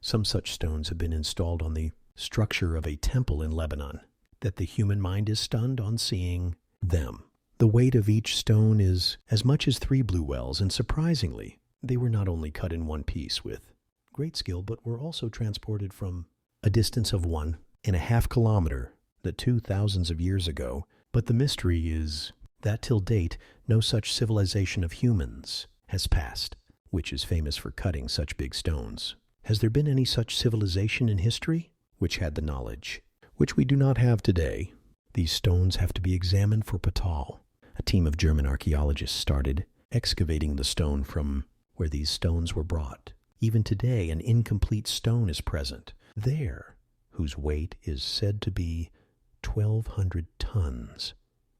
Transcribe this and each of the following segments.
Some such stones have been installed on the structure of a temple in Lebanon, that the human mind is stunned on seeing them. The weight of each stone is as much as 3 blue wells, and surprisingly, they were not only cut in one piece with great skill, but were also transported from a distance of 1.5 kilometers, the 2,000s of years ago. But the mystery is that till date, no such civilization of humans has passed, which is famous for cutting such big stones. Has there been any such civilization in history which had the knowledge, which we do not have today? These stones have to be examined for Patal. A team of German archaeologists started excavating the stone from where these stones were brought. Even today, an incomplete stone is present there, whose weight is said to be 1,200 tons,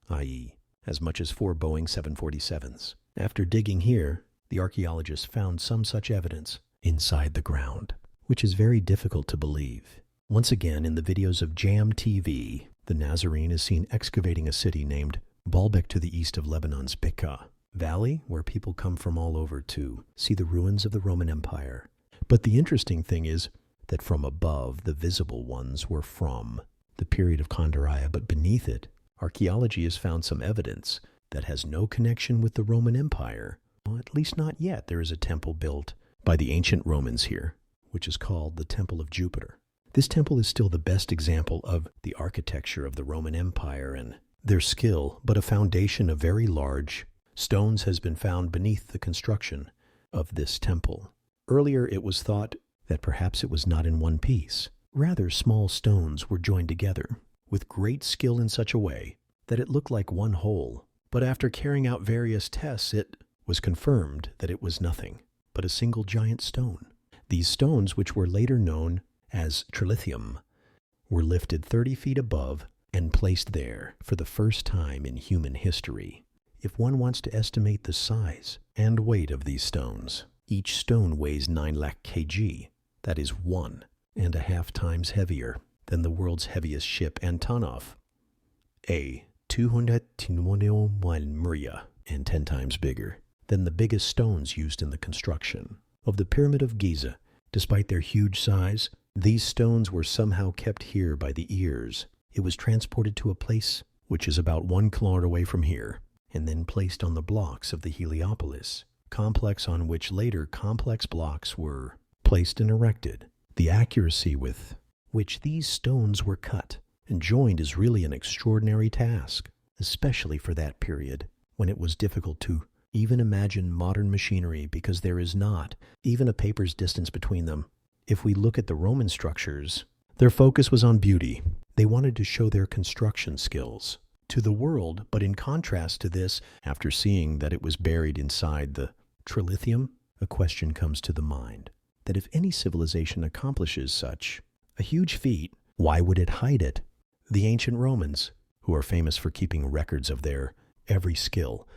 i.e., as much as 4 Boeing 747s. After digging here, the archaeologists found some such evidence inside the ground, which is very difficult to believe. Once again, in the videos of Jam TV, the Nazarene is seen excavating a city named Baalbek to the east of Lebanon's Bekaa Valley, where people come from all over to see the ruins of the Roman Empire. But the interesting thing is that from above, the visible ones were from the period of Kandariya, but beneath it, archaeology has found some evidence that has no connection with the Roman Empire. Well, at least not yet. There is a temple built by the ancient Romans here, which is called the Temple of Jupiter. This temple is still the best example of the architecture of the Roman Empire and their skill, but a foundation of very large stones has been found beneath the construction of this temple. Earlier it was thought that perhaps it was not in one piece. Rather, small stones were joined together with great skill in such a way that it looked like one whole. But after carrying out various tests, it was confirmed that it was nothing but a single giant stone. These stones, which were later known as trilithium, were lifted 30 feet above and placed there for the first time in human history. If one wants to estimate the size and weight of these stones, each stone weighs 9 lakh kg. That is 1.5 times heavier than the world's heaviest ship, Antonov, a 200 Maria, and 10 times bigger than the biggest stones used in the construction of the Pyramid of Giza. Despite their huge size, these stones were somehow kept here by the ears. It was transported to a place which is about 1 kilometer away from here, and then placed on the blocks of the Heliopolis complex, on which later complex blocks were placed and erected. The accuracy with which these stones were cut and joined is really an extraordinary task, especially for that period when it was difficult to even imagine modern machinery, because there is not even a paper's distance between them. If we look at the Roman structures, their focus was on beauty. They wanted to show their construction skills to the world, but in contrast to this, after seeing that it was buried inside the trilithium, a question comes to the mind that if any civilization accomplishes such a huge feat, why would it hide it? The ancient Romans, who are famous for keeping records of their every skill,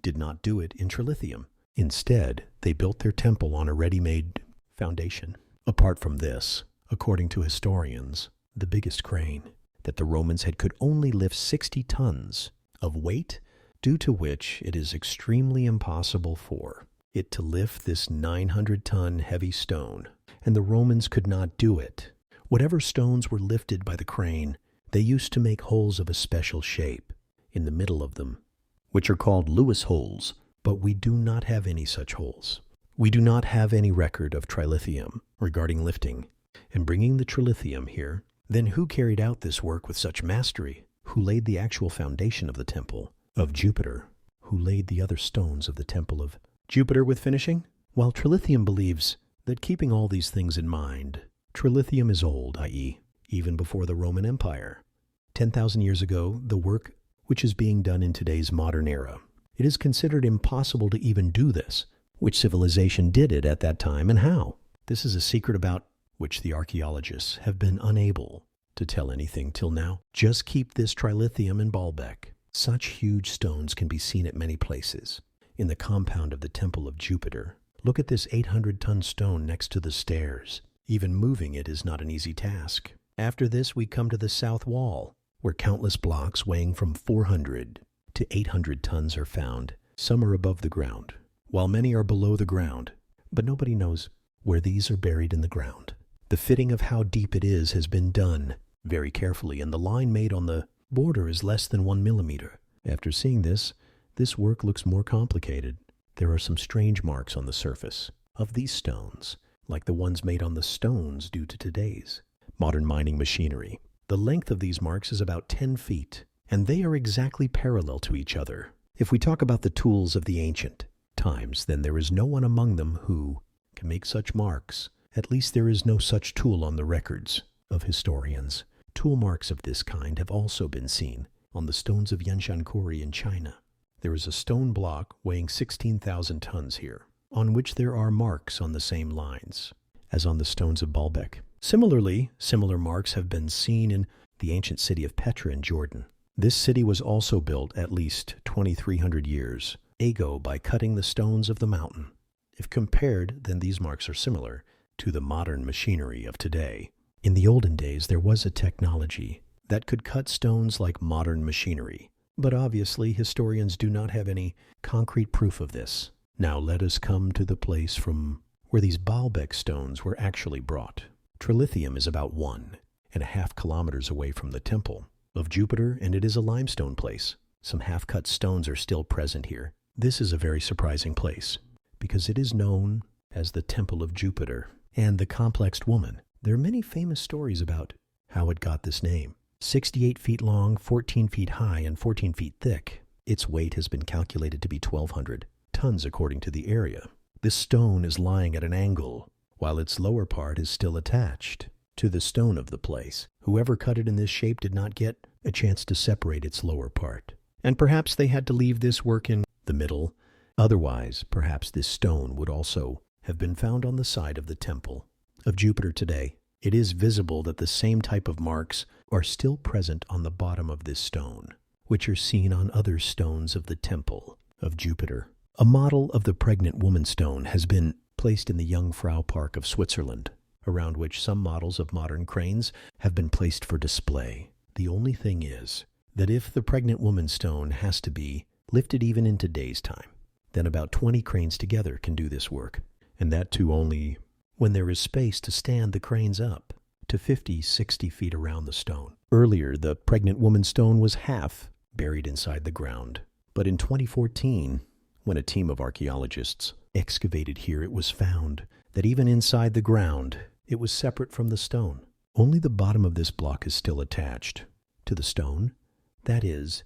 did not do it in trilithium. Instead, they built their temple on a ready-made foundation. Apart from this, according to historians, the biggest crane that the Romans had could only lift 60 tons of weight, due to which it is extremely impossible for it to lift this 900-ton heavy stone, and the Romans could not do it. Whatever stones were lifted by the crane, they used to make holes of a special shape in the middle of them, which are called Lewis holes, but we do not have any such holes. We do not have any record of trilithium regarding lifting and bringing the trilithium here. Then who carried out this work with such mastery? Who laid the actual foundation of the temple of Jupiter? Who laid the other stones of the temple of Jupiter with finishing? While trilithium believes that, keeping all these things in mind, trilithium is old, i.e., even before the Roman Empire. 10,000 years ago, the work which is being done in today's modern era. It is considered impossible to even do this. Which civilization did it at that time and how? This is a secret about which the archaeologists have been unable to tell anything till now. Just keep this trilithium in Baalbek. Such huge stones can be seen at many places. In the compound of the Temple of Jupiter, look at this 800-ton stone next to the stairs. Even moving it is not an easy task. After this, we come to the south wall, where countless blocks weighing from 400 to 800 tons are found. Some are above the ground, while many are below the ground, but nobody knows where these are buried in the ground. The fitting of how deep it is has been done very carefully, and the line made on the border is less than 1 millimeter. After seeing this work looks more complicated. There are some strange marks on the surface of these stones, like the ones made on the stones due to today's modern mining machinery. The length of these marks is about 10 feet, and they are exactly parallel to each other. If we talk about the tools of the ancient times, then there is no one among them who can make such marks. At least there is no such tool on the records of historians. Tool marks of this kind have also been seen on the stones of Yanshan quarry in China. There is a stone block weighing 16,000 tons here, on which there are marks on the same lines as on the stones of Baalbek. Similarly, similar marks have been seen in the ancient city of Petra in Jordan. This city was also built at least 2,300 years ago by cutting the stones of the mountain. If compared, then these marks are similar to the modern machinery of today. In the olden days, there was a technology that could cut stones like modern machinery, but obviously historians do not have any concrete proof of this. Now let us come to the place from where these Baalbek stones were actually brought. Trilithium is about 1.5 kilometers away from the temple of Jupiter, and it is a limestone place. Some half-cut stones are still present here. This is a very surprising place, because it is known as the Temple of Jupiter and the Complexed Woman. There are many famous stories about how it got this name. 68 feet long, 14 feet high, and 14 feet thick. Its weight has been calculated to be 1,200 tons according to the area. This stone is lying at an angle, while its lower part is still attached to the stone of the place. Whoever cut it in this shape did not get a chance to separate its lower part. And perhaps they had to leave this work in the middle. Otherwise, perhaps this stone would also have been found on the side of the Temple of Jupiter today. It is visible that the same type of marks are still present on the bottom of this stone, which are seen on other stones of the Temple of Jupiter. A model of the pregnant woman stone has been placed in the Jungfrau Park of Switzerland, around which some models of modern cranes have been placed for display. The only thing is that if the pregnant woman stone has to be lifted even in today's time, then about 20 cranes together can do this work, and that too only when there is space to stand the cranes up to 50-60 feet around the stone. Earlier, the pregnant woman stone was half buried inside the ground, but in 2014, when a team of archaeologists excavated here, it was found that even inside the ground, it was separate from the stone. Only the bottom of this block is still attached to the stone. That is,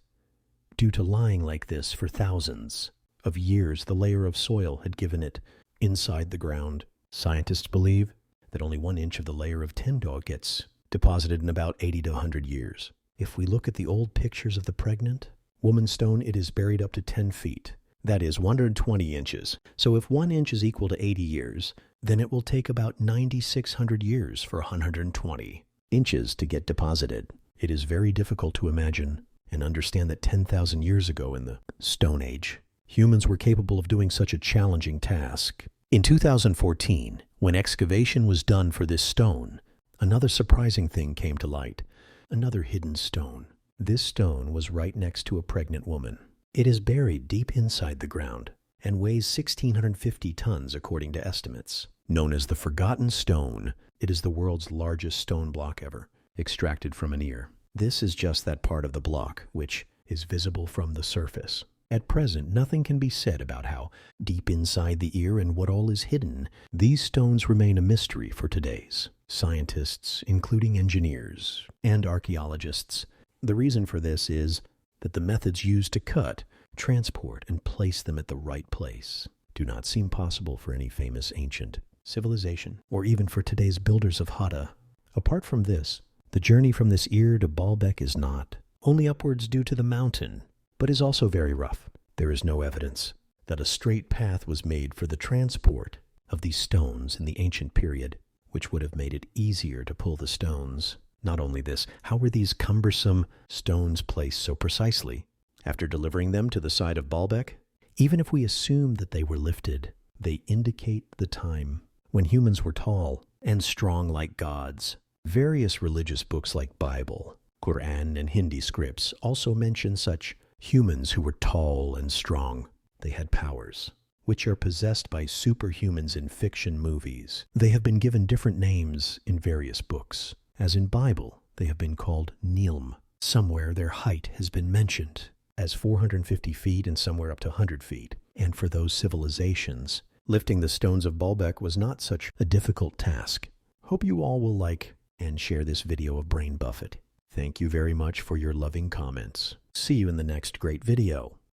due to lying like this for thousands of years, the layer of soil had given it inside the ground. Scientists believe that only 1 inch of the layer of Tyndall gets deposited in about 80 to 100 years. If we look at the old pictures of the pregnant woman stone, it is buried up to 10 feet. That is 120 inches. So if 1 inch is equal to 80 years, then it will take about 9,600 years for 120 inches to get deposited. It is very difficult to imagine and understand that 10,000 years ago in the Stone Age, humans were capable of doing such a challenging task. In 2014, when excavation was done for this stone, another surprising thing came to light. Another hidden stone. This stone was right next to a pregnant woman. It is buried deep inside the ground and weighs 1,650 tons according to estimates. Known as the Forgotten Stone, it is the world's largest stone block ever extracted from an ear. This is just that part of the block which is visible from the surface. At present, nothing can be said about how deep inside the ear and what all is hidden. These stones remain a mystery for today's scientists, including engineers and archaeologists. The reason for this is that the methods used to cut, transport, and place them at the right place do not seem possible for any famous ancient civilization, or even for today's builders of Hada. Apart from this, the journey from this ear to Baalbek is not only upwards due to the mountain, but is also very rough. There is no evidence that a straight path was made for the transport of these stones in the ancient period, which would have made it easier to pull the stones. Not only this, how were these cumbersome stones placed so precisely after delivering them to the side of Baalbek? Even if we assume that they were lifted, they indicate the time when humans were tall and strong like gods. Various religious books like Bible, Quran, and Hindi scripts also mention such humans who were tall and strong. They had powers which are possessed by superhumans in fiction movies. They have been given different names in various books. As in Bible, they have been called Nilm. Somewhere their height has been mentioned as 450 feet and somewhere up to 100 feet. And for those civilizations, lifting the stones of Baalbek was not such a difficult task. Hope you all will like and share this video of Brain Buffet. Thank you very much for your loving comments. See you in the next great video.